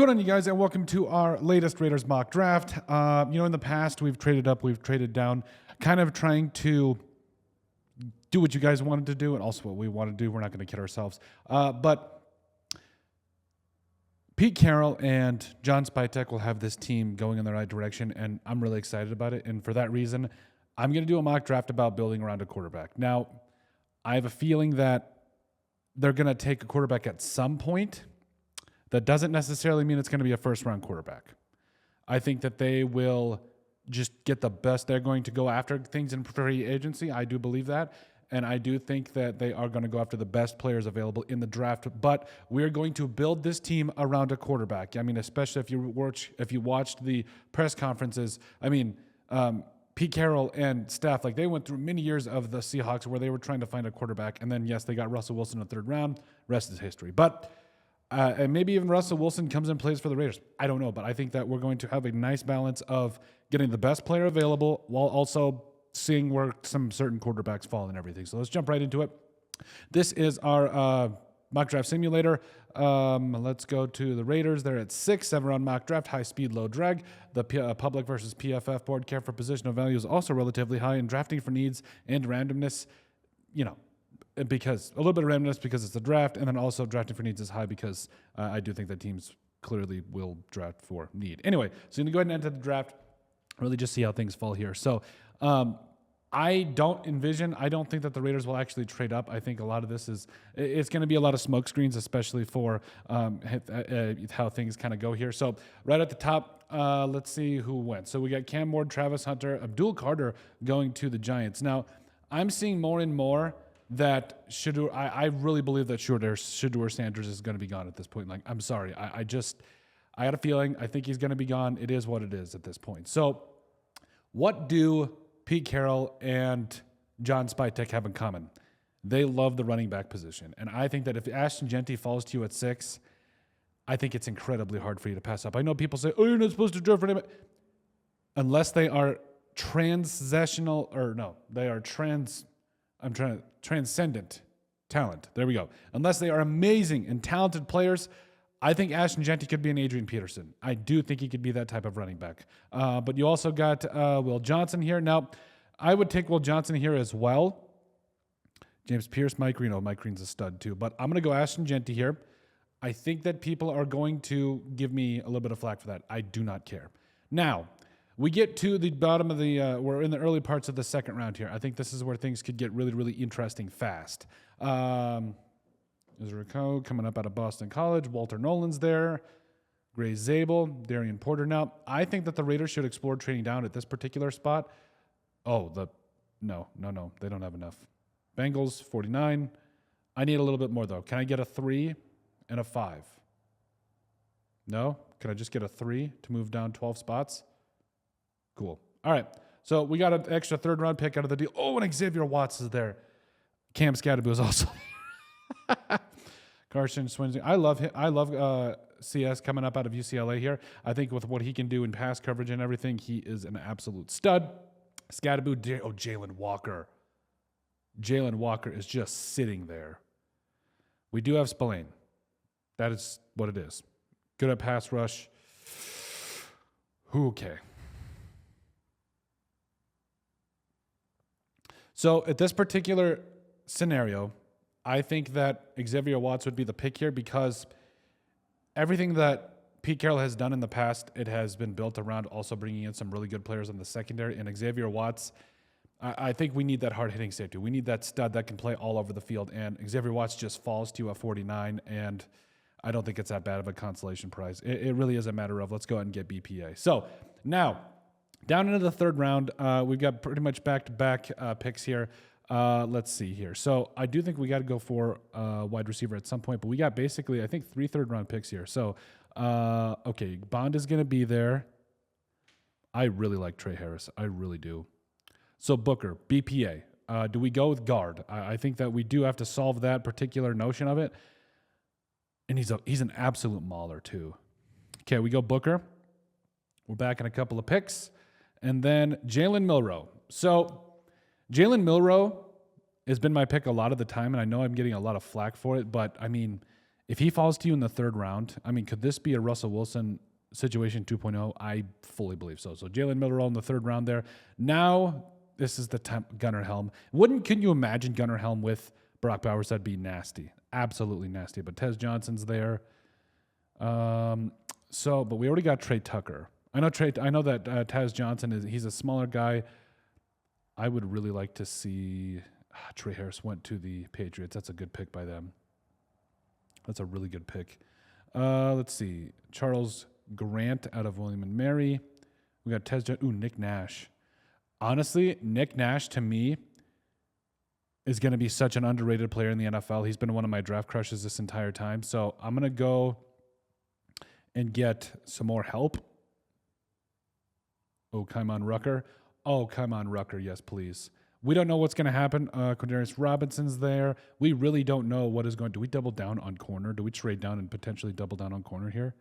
going on, you guys, and welcome to our latest Raiders mock draft. In the past, we've traded up, we've traded down, kind of trying to do what you guys wanted to do and also what we want to do. We're not going to kid ourselves. But Pete Carroll and John Spytek will have this team going in the right direction, and I'm really excited about it. And for that reason, I'm going to do a mock draft about building around a quarterback. Now, I have a feeling that they're going to take a quarterback at some point. That doesn't necessarily mean it's going to be a first-round quarterback. I think that they will just get the best. They're going to go after things in free agency. I do believe that. And I do think that they are going to go after the best players available in the draft. But we're going to build this team around a quarterback. I mean, especially if you watched the press conferences. I mean, Pete Carroll and staff, they went through many years of the Seahawks where they were trying to find a quarterback. And then, yes, they got Russell Wilson in the third round. Rest is history. But and maybe even Russell Wilson comes and plays for the Raiders. I don't know, but I think that we're going to have a nice balance of getting the best player available while also seeing where some certain quarterbacks fall and everything. So let's jump right into it. This is our mock draft simulator. Let's go to the Raiders. They're at 6, 7-round mock draft, high speed, low drag. The public versus PFF board care for positional value is also relatively high, and drafting for needs and randomness, because a little bit of randomness because it's the draft, and then also drafting for needs is high because I do think that teams clearly will draft for need. Anyway, so you're going to go ahead and enter the draft, really just see how things fall here. So I don't think that the Raiders will actually trade up. I think a lot of this it's going to be a lot of smoke screens, especially for how things kind of go here. So right at the top, let's see who went. So we got Cam Ward, Travis Hunter, Abdul Carter going to the Giants. Now, I'm seeing more and more that I really believe that Shedeur Sanders is going to be gone at this point. I'm sorry. I had a feeling. I think he's going to be gone. It is what it is at this point. So what do Pete Carroll and John Spytek have in common? They love the running back position. And I think that if Ashton Jeanty falls to you at 6, I think it's incredibly hard for you to pass up. I know people say, oh, you're not supposed to draft for him. Unless they are transcendent talent. There we go. Unless they are amazing and talented players, I think Ashton Jeanty could be an Adrian Peterson. I do think he could be that type of running back. But you also got Will Johnson here. Now, I would take Will Johnson here as well. James Pierce, Mike Green. Oh, Mike Green's a stud too. But I'm going to go Ashton Jeanty here. I think that people are going to give me a little bit of flack for that. I do not care. Now, we get to the bottom of we're in the early parts of the second round here. I think this is where things could get really, really interesting fast. Israel Coe coming up out of Boston College. Walter Nolan's there. Gray Zabel, Darian Porter. Now, I think that the Raiders should explore trading down at this particular spot. No, they don't have enough. Bengals, 49. I need a little bit more, though. Can I get a 3 and a 5? No? Can I just get a 3 to move down 12 spots? Cool. All right. So we got an extra third-round pick out of the deal. Oh, and Xavier Watts is there. Cam Scadaboo is also there. Carson Swinson. I love him. I love CS coming up out of UCLA here. I think with what he can do in pass coverage and everything, he is an absolute stud. Scadaboo. Jalen Walker. Jalen Walker is just sitting there. We do have Spillane. That is what it is. Good at pass rush. Okay. So at this particular scenario, I think that Xavier Watts would be the pick here because everything that Pete Carroll has done in the past, it has been built around also bringing in some really good players in the secondary. And Xavier Watts, I think we need that hard-hitting safety. We need that stud that can play all over the field. And Xavier Watts just falls to a 49, and I don't think it's that bad of a consolation prize. It really is a matter of let's go ahead and get BPA. So now, down into the third round, we've got pretty much back-to-back picks here. Let's see here. So I do think we got to go for wide receiver at some point, but we got basically, I think, 3 third-round picks here. So, okay, Bond is going to be there. I really like Trey Harris. I really do. So Booker, BPA. Do we go with guard? I think that we do have to solve that particular notion of it. And he's an absolute mauler, too. Okay, we go Booker. We're back in a couple of picks. And then Jalen Milroe. So Jalen Milroe has been my pick a lot of the time, and I know I'm getting a lot of flack for it, but, I mean, If he falls to you in the third round, I mean, could this be a Russell Wilson situation 2.0? I fully believe so. So Jalen Milroe in the third round there. Now this is the time, Gunnar Helm. Can you imagine Gunnar Helm with Brock Bowers? That'd be nasty. Absolutely nasty. But Tez Johnson's there. But we already got Trey Tucker. I know that Taz Johnson he's a smaller guy. I would really like to see Trey Harris went to the Patriots. That's a good pick by them. That's a really good pick. Let's see. Charles Grant out of William and Mary. We got Nick Nash. Honestly, Nick Nash to me is going to be such an underrated player in the NFL. He's been one of my draft crushes this entire time. So I'm going to go and get some more help. Oh, come on, Rucker. Yes, please. We don't know what's going to happen. Quindarius Robinson's there. We really don't know what is going. Do we double down on corner? Do we trade down and potentially double down on corner here?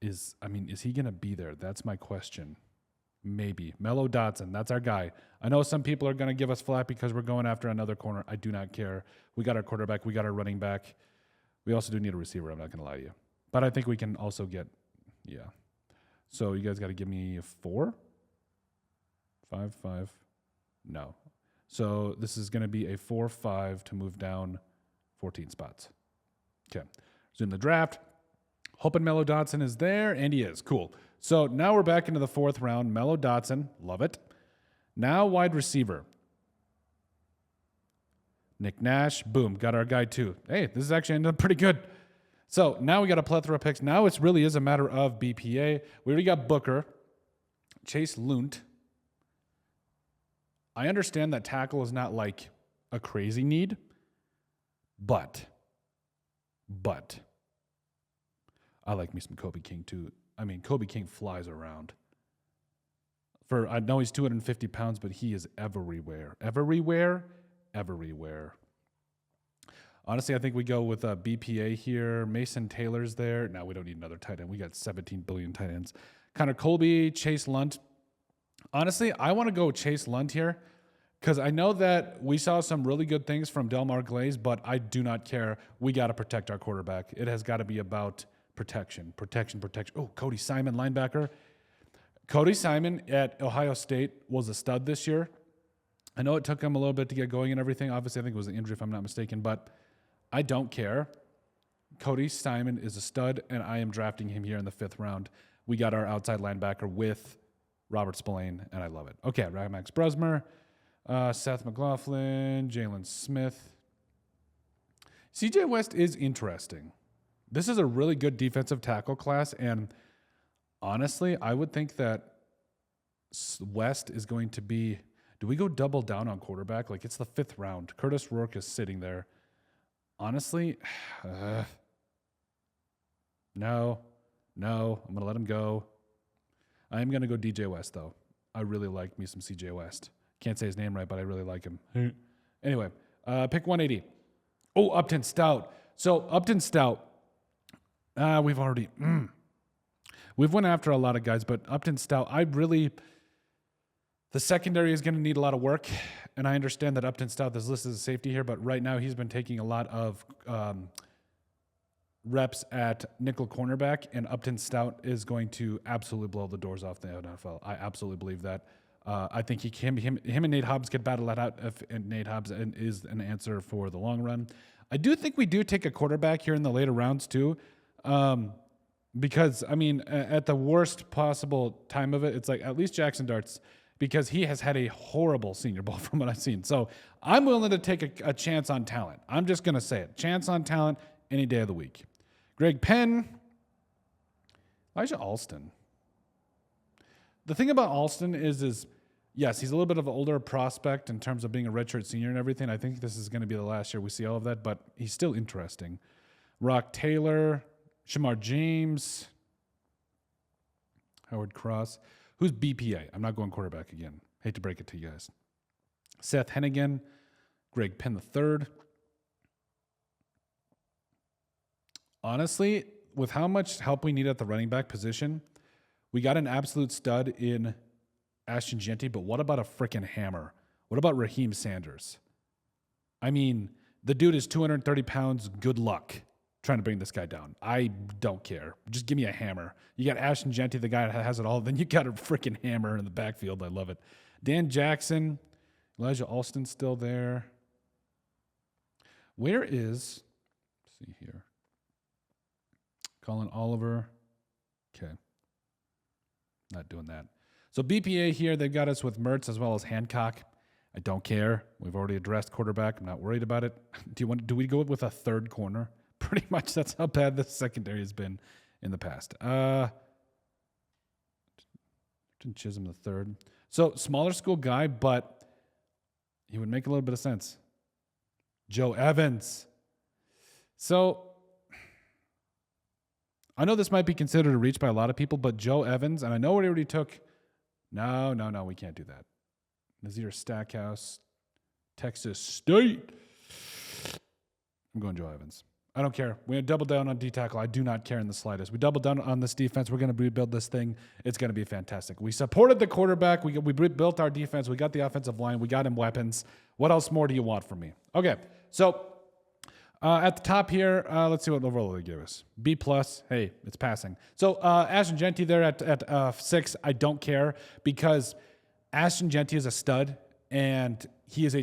Is he going to be there? That's my question. Maybe. Mello Dotson, that's our guy. I know some people are going to give us flat because we're going after another corner. I do not care. We got our quarterback. We got our running back. We also do need a receiver. I'm not going to lie to you. But I think we can also get, yeah. So you guys got to give me a 4? 5. No. So this is going to be a 4-5 to move down 14 spots. Okay. Zoom the draft. Hoping Mello Dotson is there, and he is. Cool. So now we're back into the fourth round. Mello Dotson. Love it. Now wide receiver. Nick Nash. Boom. Got our guy too. Hey, this is actually ended up pretty good. So now we got a plethora of picks. Now it really is a matter of BPA. We already got Booker. Chase Lunt. I understand that tackle is not like a crazy need, but I like me some Kobe King too. I mean, Kobe King flies around. I know he's 250 pounds, but he is everywhere. Everywhere. Honestly, I think we go with BPA here. Mason Taylor's there. Now we don't need another tight end. We got 17 billion tight ends. Connor Colby, Chase Lunt. Honestly, I want to go Chase Lunt here because I know that we saw some really good things from Delmar Glaze, but I do not care. We got to protect our quarterback. It has got to be about protection. Oh, Cody Simon, linebacker. Cody Simon at Ohio State was a stud this year. I know it took him a little bit to get going and everything. Obviously, I think it was an injury if I'm not mistaken, but I don't care. Cody Simon is a stud, and I am drafting him here in the 5th round. We got our outside linebacker with Robert Spillane, and I love it. Okay, Max Brusmer, Seth McLaughlin, Jalen Smith. CJ West is interesting. This is a really good defensive tackle class, and honestly, I would think that West is going to be... Do we go double down on quarterback? Like, it's the 5th round. Curtis Rourke is sitting there. Honestly, no, I'm going to let him go. I am going to go DJ West, though. I really like me some CJ West. Can't say his name right, but I really like him. Anyway, pick 180. Oh, Upton Stout. So, Upton Stout, we've went after a lot of guys, but Upton Stout, the secondary is going to need a lot of work, and I understand that Upton Stout is listed as a safety here, but right now he's been taking a lot of reps at nickel cornerback, and Upton Stout is going to absolutely blow the doors off the NFL. I absolutely believe that. I think him and Nate Hobbs could battle that out, and Nate Hobbs is an answer for the long run. I do think we do take a quarterback here in the later rounds too, because, I mean, at the worst possible time of it, it's like at least Jackson Dart's, because he has had a horrible Senior Bowl from what I've seen. So I'm willing to take a chance on talent. I'm just going to say it. Chance on talent any day of the week. Greg Penn. Elijah Alston. The thing about Alston is yes, he's a little bit of an older prospect in terms of being a redshirt senior and everything. I think this is going to be the last year we see all of that, but he's still interesting. Rock Taylor. Shamar James. Howard Cross. Who's BPA? I'm not going quarterback again. Hate to break it to you guys. Seth Hennigan, Greg Penn III. Honestly, with how much help we need at the running back position, we got an absolute stud in Ashton Jeanty, but what about a freaking hammer? What about Raheem Sanders? I mean, the dude is 230 pounds. Good luck. trying to bring this guy down. I don't care. Just give me a hammer. You got Ashton Genty, the guy that has it all. Then you got a freaking hammer in the backfield. I love it. Dan Jackson, Elijah Alston still there. Where is, let's see here. Colin Oliver. Okay. Not doing that. So BPA here, they've got us with Mertz as well as Hancock. I don't care. We've already addressed quarterback. I'm not worried about it. Do we go with a third corner? Pretty much that's how bad the secondary has been in the past. Chisholm the third. So smaller school guy, but he would make a little bit of sense. Joe Evans. So I know this might be considered a reach by a lot of people, but Joe Evans, and I know we already took. No, we can't do that. Nazir Stackhouse, Texas State. I'm going Joe Evans. I don't care. We're going to double down on D-tackle. I do not care in the slightest. We double down on this defense. We're going to rebuild this thing. It's going to be fantastic. We supported the quarterback. We built our defense. We got the offensive line. We got him weapons. What else more do you want from me? Okay, so at the top here, let's see what overall they give us. B+. Hey, it's passing. So Ashton Genty there at 6. I don't care because Ashton Genty is a stud, and he is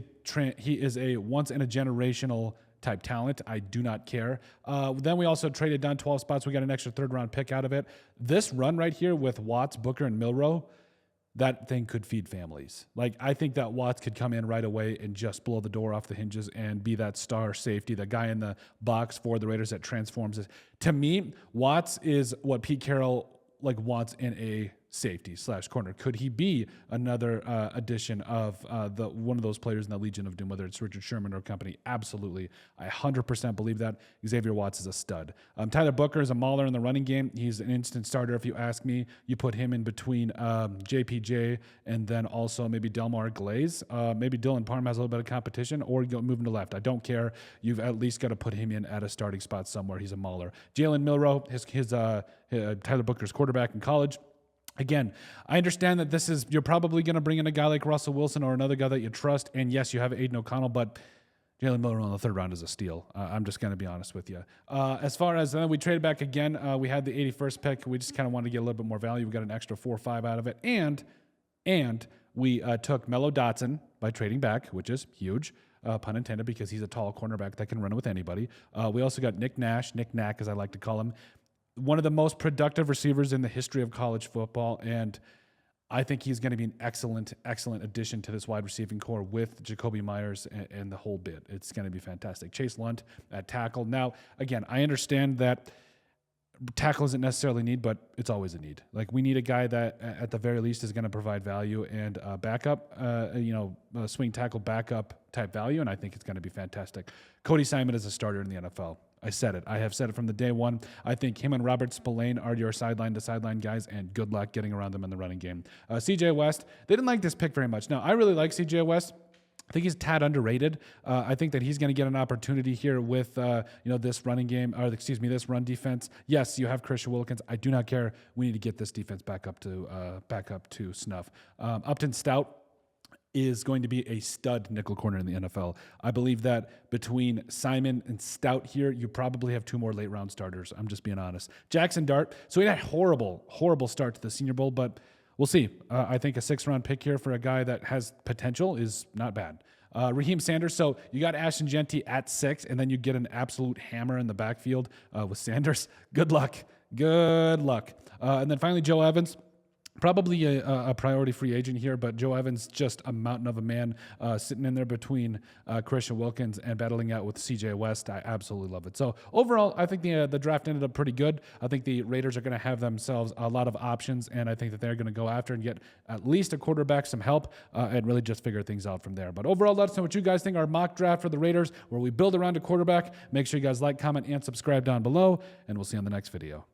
a once in a generational type talent. I do not care. Then we also traded down 12 spots. We got an extra third-round pick out of it. This run right here with Watts, Booker, and Milroe, that thing could feed families. Like, I think that Watts could come in right away and just blow the door off the hinges and be that star safety, that guy in the box for the Raiders that transforms it. To me, Watts is what Pete Carroll wants in a safety / corner. Could he be another addition of one of those players in the Legion of Doom, whether it's Richard Sherman or company? Absolutely. I 100% believe that. Xavier Watts is a stud. Tyler Booker is a mauler in the running game. He's an instant starter if you ask me. You put him in between JPJ and then also maybe Delmar Glaze. Maybe Dylan Parham has a little bit of competition, or you move him to left. I don't care. You've at least got to put him in at a starting spot somewhere. He's a mauler. Jalen Milroe, Tyler Booker's quarterback in college. Again, I understand that you're probably going to bring in a guy like Russell Wilson or another guy that you trust. And yes, you have Aiden O'Connell, but Jalen Milroe on the third round is a steal. I'm just going to be honest with you. As far as we traded back again, we had the 81st pick. We just kind of wanted to get a little bit more value. We got an extra 4 or 5 out of it. And we took Mello Dotson by trading back, which is huge. Pun intended, because he's a tall cornerback that can run with anybody. We also got Nick Nack, as I like to call him. One of the most productive receivers in the history of college football, and I think he's going to be an excellent addition to this wide receiving core with Jacoby Myers and the whole bit. It's going to be fantastic. Chase Lunt at tackle. Now, again, I understand that tackle isn't necessarily a need, but it's always a need. Like, we need a guy that at the very least is going to provide value and backup, swing tackle backup type value, and I think it's going to be fantastic. Cody Simon is a starter in the NFL. I said it. I have said it from the day one. I think him and Robert Spillane are your sideline-to-sideline guys, and good luck getting around them in the running game. CJ West, they didn't like this pick very much. Now, I really like CJ West. I think he's a tad underrated. I think that he's going to get an opportunity here with this running game, this run defense. Yes, you have Christian Wilkins. I do not care. We need to get this defense back up to snuff. Upton Stout is going to be a stud nickel corner in the NFL. I believe that between Simon and Stout here, you probably have 2 more late round starters. I'm just being honest. Jackson Dart. So he had a horrible start to the Senior Bowl, but we'll see. I think a 6th-round pick here for a guy that has potential is not bad. Raheem Sanders. So you got Ashton Genty at 6, and then you get an absolute hammer in the backfield with Sanders. Good luck. And then finally, Joe Evans. Probably a priority free agent here, but Joe Evans, just a mountain of a man, sitting in there between Christian Wilkins and battling out with CJ West. I absolutely love it. So overall, I think the draft ended up pretty good. I think the Raiders are going to have themselves a lot of options, and I think that they're going to go after and get at least a quarterback some help and really just figure things out from there. But overall, let us know what you guys think. Our mock draft for the Raiders, where we build around a quarterback. Make sure you guys like, comment, and subscribe down below, and we'll see you on the next video.